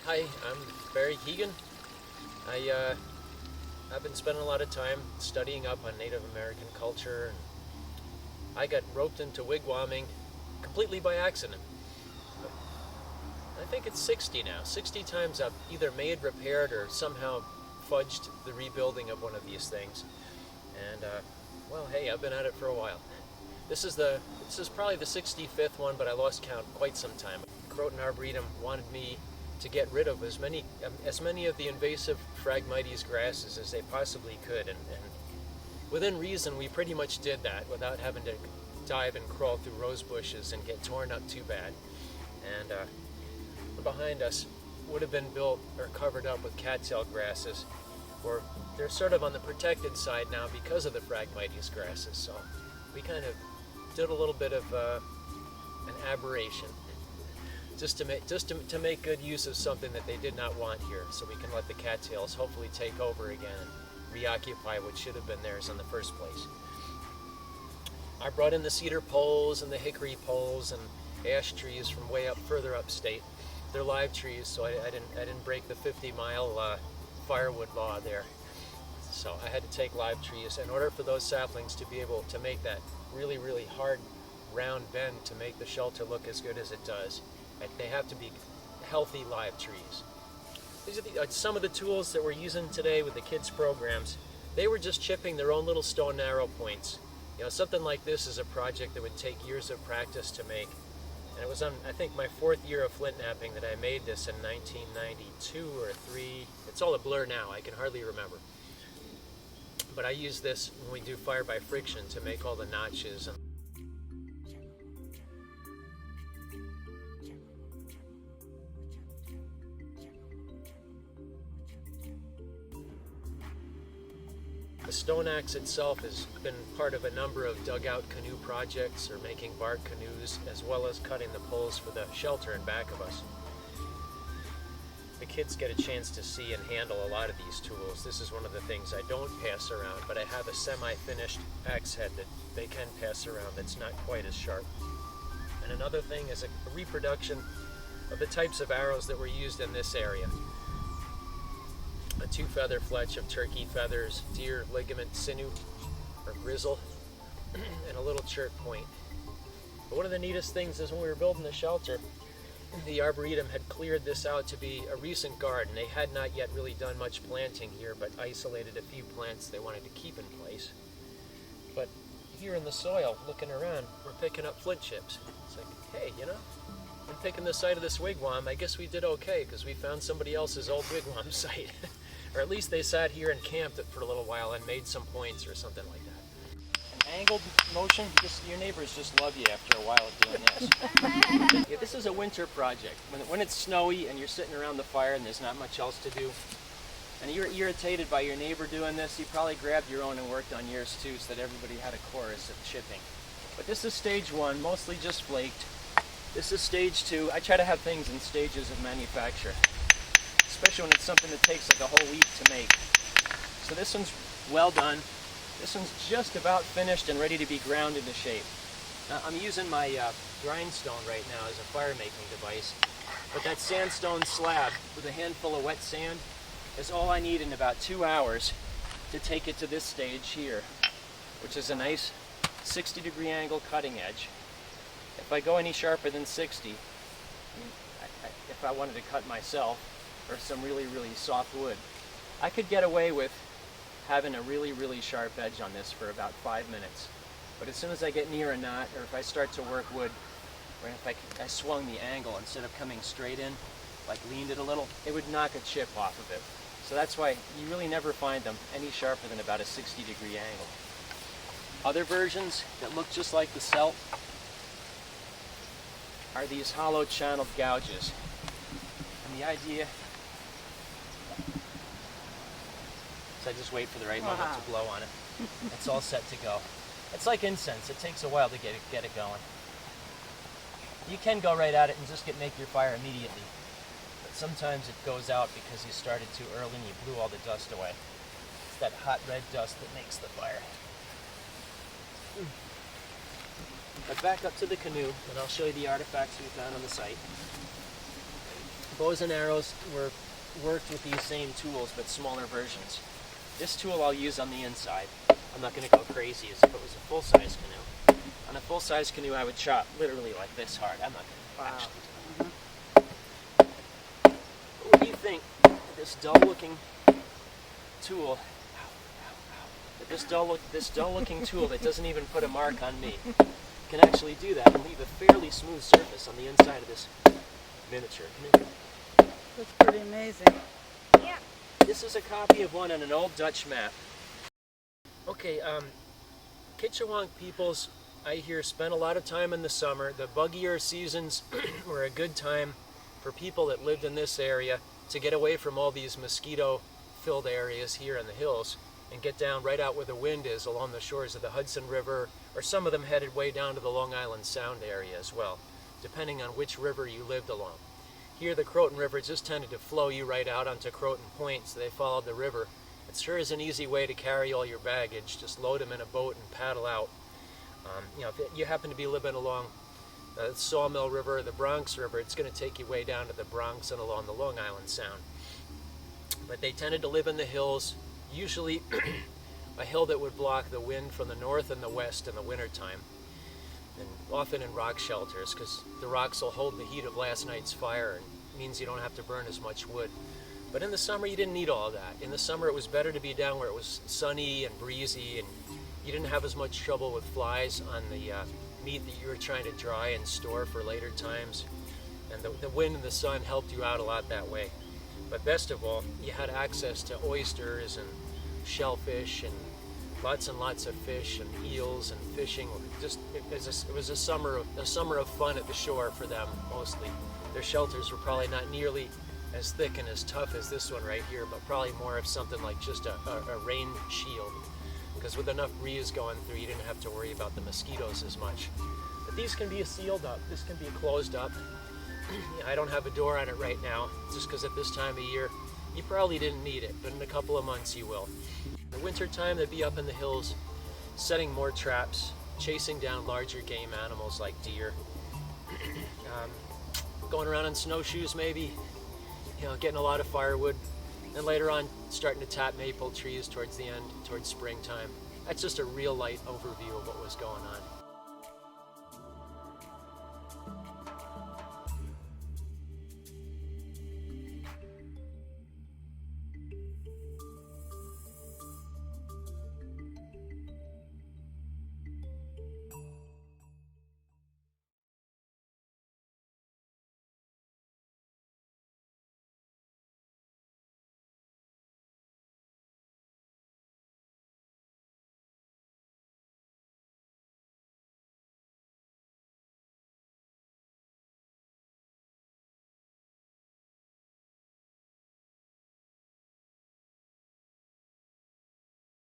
Hi, I'm Keegan. I've been spending a lot of time studying up on Native American culture, and I got roped into wigwamming completely by accident. I think it's 60 now. 60 times I've either made, repaired, or somehow fudged the rebuilding of one of these things. And well, hey, I've been at it for a while. This is probably the 65th one, but I lost count quite some time. Croton Arboretum wanted me to get rid of as many of the invasive Phragmites grasses as they possibly could, and within reason we pretty much did that without having to dive and crawl through rose bushes and get torn up too bad. And behind us would have been built or covered up with cattail grasses, or they're sort of on the protected side now because of the Phragmites grasses. So we kind of did a little bit of an aberration, just to make good use of something that they did not want here, so we can let the cattails hopefully take over again and reoccupy what should have been theirs in the first place. I brought in the cedar poles and the hickory poles and ash trees from way up further upstate. They're live trees, so I didn't break the 50-mile firewood law there. So I had to take live trees in order for those saplings to be able to make that really, really hard round bend to make the shelter look as good as it does. They have to be healthy live trees. These are some of the tools that we're using today with the kids' programs. They were just chipping their own little stone arrow points. You know, something like this is a project that would take years of practice to make. And it was on, I think, my 4th year of flint knapping that I made this in 1992 or 3. It's all a blur now, I can hardly remember. But I use this when we do fire by friction to make all the notches. The stone axe itself has been part of a number of dugout canoe projects, or making bark canoes, as well as cutting the poles for the shelter in back of us. The kids get a chance to see and handle a lot of these tools. This is one of the things I don't pass around, but I have a semi-finished axe head that they can pass around that's not quite as sharp. And another thing is a reproduction of the types of arrows that were used in this area. A 2-feather fletch of turkey feathers, deer ligament sinew, or grizzle, and a little chert point. But one of the neatest things is when we were building the shelter, the Arboretum had cleared this out to be a recent garden. They had not yet really done much planting here, but isolated a few plants they wanted to keep in place. But here in the soil, looking around, we're picking up flint chips. It's like, hey, you know, I'm picking the site of this wigwam. I guess we did okay, because we found somebody else's old wigwam site. Or at least they sat here and camped it for a little while and made some points or something like that. An angled motion, your neighbors just love you after a while of doing this. Yeah, this is a winter project. When it's snowy and you're sitting around the fire and there's not much else to do, and you're irritated by your neighbor doing this, you probably grabbed your own and worked on yours too, so that everybody had a chorus of chipping. But this is stage 1, mostly just flaked. This is stage 2. I try to have things in stages of manufacture, especially when it's something that takes like a whole week to make. So this one's well done. This one's just about finished and ready to be ground into shape. Now, I'm using my grindstone right now as a fire making device, but that sandstone slab with a handful of wet sand is all I need in about 2 hours to take it to this stage here, which is a nice 60-degree angle cutting edge. If I go any sharper than 60, if I wanted to cut myself, or some really, really soft wood, I could get away with having a really, really sharp edge on this for about 5 minutes. But as soon as I get near a knot, or if I start to work wood, or if I swung the angle instead of coming straight in, like leaned it a little, it would knock a chip off of it. So that's why you really never find them any sharper than about a 60-degree angle. Other versions that look just like the Celt are these hollow channeled gouges. And the idea, so I just wait for the right moment to blow on it. It's all set to go. It's like incense. It takes a while to get it going. You can go right at it and just make your fire immediately. But sometimes it goes out because you started too early and you blew all the dust away. It's that hot red dust that makes the fire. But back up to the canoe, and I'll show you the artifacts we found on the site. bows and arrows were worked with these same tools, but smaller versions. This tool I'll use on the inside. I'm not going to go crazy as if it was a full-size canoe. On a full-size canoe, I would chop literally like this hard. I'm not going to actually do that. What do you think this dull-looking tool, this dull-looking tool that doesn't even put a mark on me, can actually do that and leave a fairly smooth surface on the inside of this miniature canoe? That's pretty amazing. Yeah. This is a copy of one on an old Dutch map. Okay, Kitchewonk peoples, I hear, spent a lot of time in the summer. The buggier seasons were a good time for people that lived in this area to get away from all these mosquito-filled areas here in the hills and get down right out where the wind is along the shores of the Hudson River, or some of them headed way down to the Long Island Sound area as well, depending on which river you lived along. Here the Croton River just tended to flow you right out onto Croton Point, so they followed the river. It sure is an easy way to carry all your baggage. Just load them in a boat and paddle out. If you happen to be living along the Sawmill River or the Bronx River, it's going to take you way down to the Bronx and along the Long Island Sound. But they tended to live in the hills, usually a hill that would block the wind from the north and the west in the wintertime, and often in rock shelters, because the rocks will hold the heat of last night's fire, and it means you don't have to burn as much wood. But in the summer, you didn't need all that. In the summer, it was better to be down where it was sunny and breezy, and you didn't have as much trouble with flies on the meat that you were trying to dry and store for later times. And the wind and the sun helped you out a lot that way. But best of all, you had access to oysters and shellfish and lots of fish and eels and fishing. It was a summer of fun at the shore for them mostly. Their shelters were probably not nearly as thick and as tough as this one right here, but probably more of something like just a rain shield, because with enough breeze going through, you didn't have to worry about the mosquitoes as much. But these can be sealed up. This can be closed up. I don't have a door on it right now, just because at this time of year, you probably didn't need it, but in a couple of months you will. In the winter time, they'd be up in the hills, setting more traps, chasing down larger game animals like deer, going around on snowshoes maybe, getting a lot of firewood, and later on starting to tap maple trees towards the end, towards springtime. That's just a real light overview of what was going on.